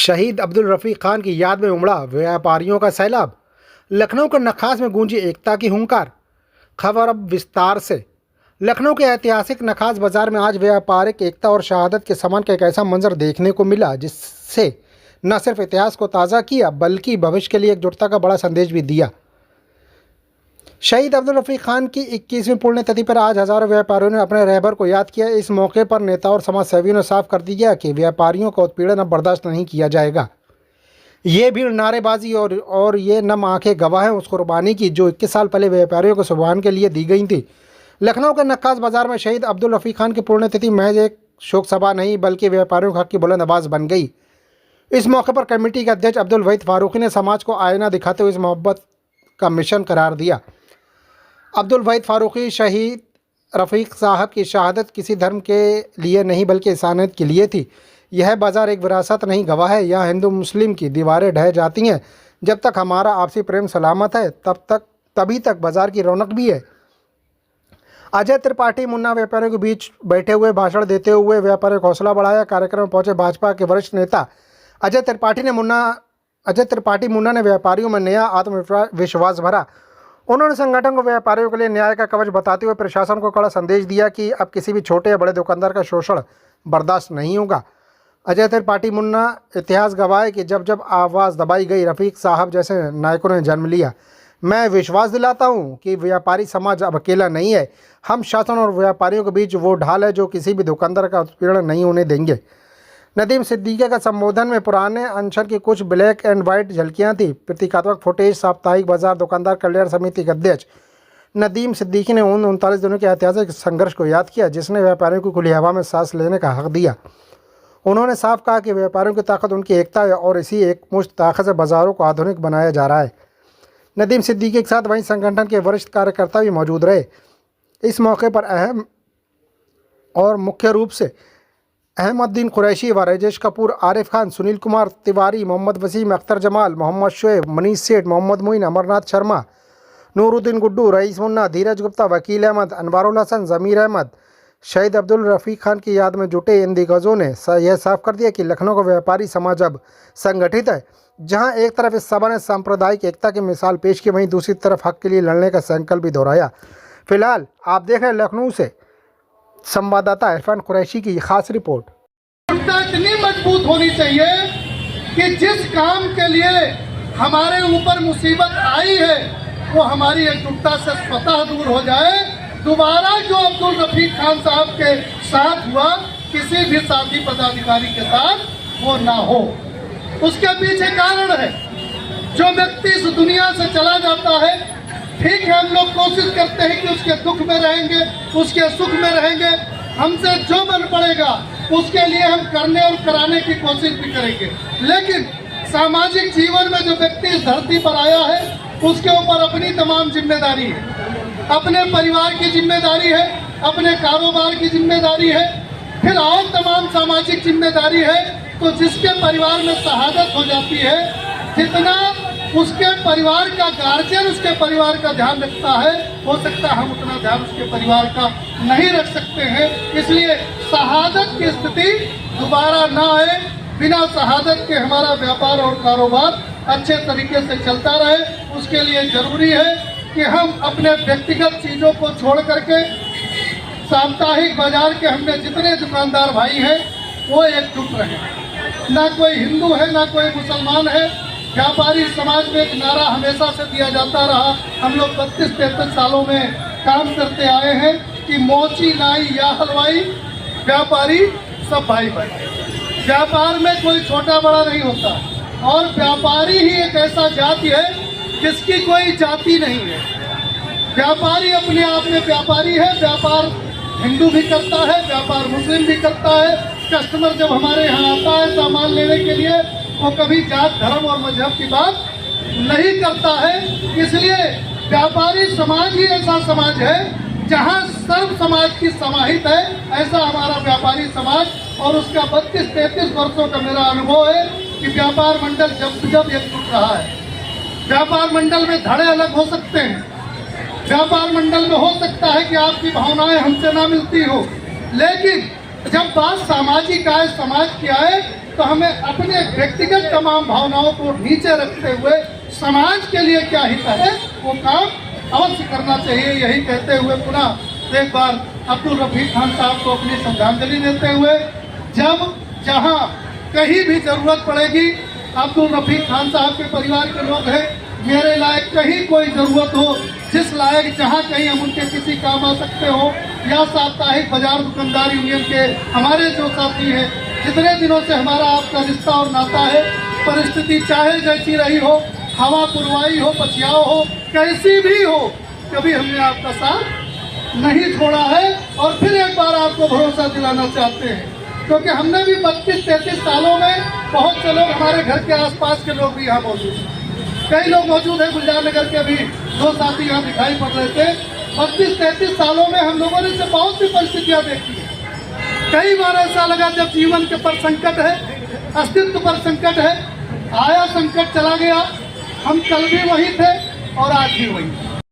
शहीद अब्दुल रफ़ीक खान की याद में उमड़ा व्यापारियों का सैलाब। लखनऊ के नखास में गूंजी एकता की हुंकार। खबर अब विस्तार से। लखनऊ के ऐतिहासिक नखास बाजार में आज व्यापारिक एकता और शहादत के समान का एक ऐसा मंजर देखने को मिला जिससे न सिर्फ इतिहास को ताज़ा किया बल्कि भविष्य के लिए एकजुटता का बड़ा संदेश भी दिया। शहीद अब्दुल रफ़ीक खान की 21वीं पुण्यतिथि पर आज हज़ारों व्यापारियों ने अपने रहबर को याद किया। इस मौके पर नेता और समाज सेवियों ने साफ कर दिया कि व्यापारियों का उत्पीड़न अब बर्दाश्त नहीं किया जाएगा। ये भीड़ नारेबाजी और ये नम आंखें गवाह हैं उस कुर्बानी की जो 21 साल पहले व्यापारियों को सुबहान के लिए दी गई थी। लखनऊ के नक्कास बाजार में शहीद अब्दुल रफ़ीक खान की पुण्यतिथि महज एक शोक सभा नहीं बल्कि व्यापारियों के हक की बुलंद आवाज़ बन गई। इस मौके पर कमेटी के अध्यक्ष अब्दुल वहीद फारूकी ने समाज को आईना दिखाते हुए इस मोहब्बत का मिशन करार दिया। अब्दुल वहीद फारूकी शहीद रफ़ीक साहब की शहादत किसी धर्म के लिए नहीं बल्कि इंसानियत के लिए थी। यह बाज़ार एक विरासत नहीं गवाह है। यहाँ हिंदू मुस्लिम की दीवारें ढह जाती हैं। जब तक हमारा आपसी प्रेम सलामत है तभी तक बाज़ार की रौनक भी है। अजय त्रिपाठी मुन्ना व्यापारियों के बीच बैठे हुए भाषण देते हुए व्यापारियों का हौसला बढ़ाया। कार्यक्रम में पहुंचे भाजपा के वरिष्ठ नेता अजय त्रिपाठी मुन्ना ने व्यापारियों में नया आत्मविश्वास भरा। उन्होंने संगठन को व्यापारियों के लिए न्याय का कवच बताते हुए प्रशासन को कड़ा संदेश दिया कि अब किसी भी छोटे या बड़े दुकानदार का शोषण बर्दाश्त नहीं होगा। अजय त्रिपाठी मुन्ना इतिहास गवाह है कि जब जब आवाज़ दबाई गई रफ़ीक साहब जैसे नायकों ने जन्म लिया। मैं विश्वास दिलाता हूं कि व्यापारी समाज अब अकेला नहीं है। हम शासन और व्यापारियों के बीच वो ढाल है जो किसी भी दुकानदार का उत्पीड़न नहीं होने देंगे। नदीम सिद्दीकी का संबोधन में पुराने अनशन की कुछ ब्लैक एंड वाइट झलकियां थी। प्रतीकात्मक फुटेज साप्ताहिक बाजार दुकानदार कल्याण समिति के अध्यक्ष नदीम सिद्दीकी ने उन 39 दिनों के ऐतिहासिक संघर्ष को याद किया जिसने व्यापारियों को खुली हवा में सांस लेने का हक दिया। उन्होंने साफ कहा कि व्यापारियों की ताकत उनकी एकता है और इसी एकमुश्त ताकत से बाज़ारों को आधुनिक बनाया जा रहा है। नदीम सिद्दीकी के साथ वहीं संगठन के वरिष्ठ कार्यकर्ता भी मौजूद रहे। इस मौके पर अहम और मुख्य रूप से अहमदुद्दीन कुरैशी व राजेश कपूर, आरिफ खान, सुनील कुमार तिवारी, मोहम्मद वसीम, अख्तर जमाल, मोहम्मद शुएब, मनीष सेठ, मोहम्मद मोइन, अमरनाथ शर्मा, नूरुद्दीन गुड्डू, रईस मुन्ना, धीरज गुप्ता, वकील अहमद, अनवारुल हसन, ज़मीर अहमद शहीद अब्दुल रफ़ीक खान की याद में जुटे इन दिग्गजों ने यह साफ कर दिया कि लखनऊ का व्यापारी समाज अब संगठित है। जहां एक तरफ इस सभा ने सांप्रदायिक एकता की मिसाल पेश की वहीं दूसरी तरफ हक के लिए लड़ने का संकल्प भी दोहराया। फिलहाल आप देख रहे हैं लखनऊ से संवाददाता इरफान कुरैशी की खास रिपोर्ट। इतनी मजबूत होनी चाहिए कि जिस काम के लिए हमारे ऊपर मुसीबत आई है वो हमारी एकजुटता से स्वतः दूर हो जाए। दोबारा जो अब्दुल रफ़ीक खान साहब के साथ हुआ किसी भी साथी पदाधिकारी के साथ वो ना हो। उसके पीछे कारण है जो व्यक्ति इस दुनिया से चला जाता है। ठीक है, हम लोग कोशिश करते हैं कि उसके दुख में रहेंगे, उसके सुख में रहेंगे। हमसे जो बन पड़ेगा उसके लिए हम करने और कराने की कोशिश भी करेंगे। लेकिन सामाजिक जीवन में जो व्यक्ति इस धरती पर आया है उसके ऊपर अपनी तमाम जिम्मेदारी है। अपने परिवार की जिम्मेदारी है, अपने कारोबार की जिम्मेदारी है, फिर और तमाम सामाजिक जिम्मेदारी है। तो जिसके परिवार में शहादत हो जाती है, जितना उसके परिवार का गार्जियन उसके परिवार का ध्यान रखता है, हो सकता है हम उतना ध्यान उसके परिवार का नहीं रख सकते हैं। इसलिए शहादत की स्थिति दोबारा ना आए। बिना शहादत के हमारा व्यापार और कारोबार अच्छे तरीके से चलता रहे। उसके लिए जरूरी है कि हम अपने व्यक्तिगत चीज़ों को छोड़ करके साप्ताहिक बाजार के हमने जितने दुकानदार भाई हैं वो एकजुट रहे। ना कोई हिंदू है ना कोई मुसलमान है। व्यापारी समाज में एक नारा हमेशा से दिया जाता रहा। हम लोग 32-33 सालों में काम करते आए हैं कि मोची नाई या हलवाई व्यापारी सब भाई भाई। व्यापार में कोई छोटा बड़ा नहीं होता और व्यापारी ही एक ऐसा जाति है जिसकी कोई जाति नहीं है। व्यापारी अपने आप में व्यापारी है। व्यापार हिंदू भी करता है, व्यापार मुस्लिम भी करता है। कस्टमर जब हमारे यहाँ आता है सामान लेने के लिए वो कभी जात धर्म और मजहब की बात नहीं करता है। इसलिए व्यापारी समाज ही ऐसा समाज है जहाँ सर्व समाज की समाहित है। ऐसा हमारा व्यापारी समाज और उसका 32-33 वर्षों का मेरा अनुभव है कि व्यापार मंडल जब एकजुट रहा है। व्यापार मंडल में धड़े अलग हो सकते हैं। व्यापार मंडल में हो सकता है कि आपकी भावनाएं हमसे ना मिलती हो, लेकिन जब बात सामाजिक आए, समाज की आए तो हमें अपने व्यक्तिगत तमाम भावनाओं को नीचे रखते हुए समाज के लिए क्या हित है वो काम अवश्य करना चाहिए। यही कहते हुए पुनः एक बार अब्दुल रफीक खान साहब को अपनी श्रद्धांजलि देते हुए, जब जहां कहीं भी जरूरत पड़ेगी, अब्दुल रफीक खान साहब के परिवार के लोग हैं, मेरे लायक कहीं कोई जरूरत हो, जिस लायक जहां कहीं हम उनके किसी काम आ सकते हो, या साप्ताहिक बाजार दुकानदार यूनियन के हमारे जो साथी हैं, जितने दिनों से हमारा आपका रिश्ता और नाता है, परिस्थिति चाहे जैसी रही हो, हवा पुरवाई हो, पछियाव हो, कैसी भी हो, कभी हमने आपका साथ नहीं छोड़ा है। और फिर एक बार आपको भरोसा दिलाना चाहते हैं, क्योंकि हमने भी 32-33 सालों में बहुत से लोग, हमारे घर के आसपास के लोग भी यहाँ मौजूद हैं, कई लोग मौजूद हैं, गुलजार नगर के अभी 2 साथी यहाँ दिखाई पड़ रहे थे। 32-33 सालों में हम लोगों ने से बहुत सी परिस्थितियाँ देखी हैं। कई बार ऐसा लगा जब जीवन के पर संकट है, अस्तित्व पर संकट है, आया संकट चला गया, हम कल भी वही थे और आज भी वही।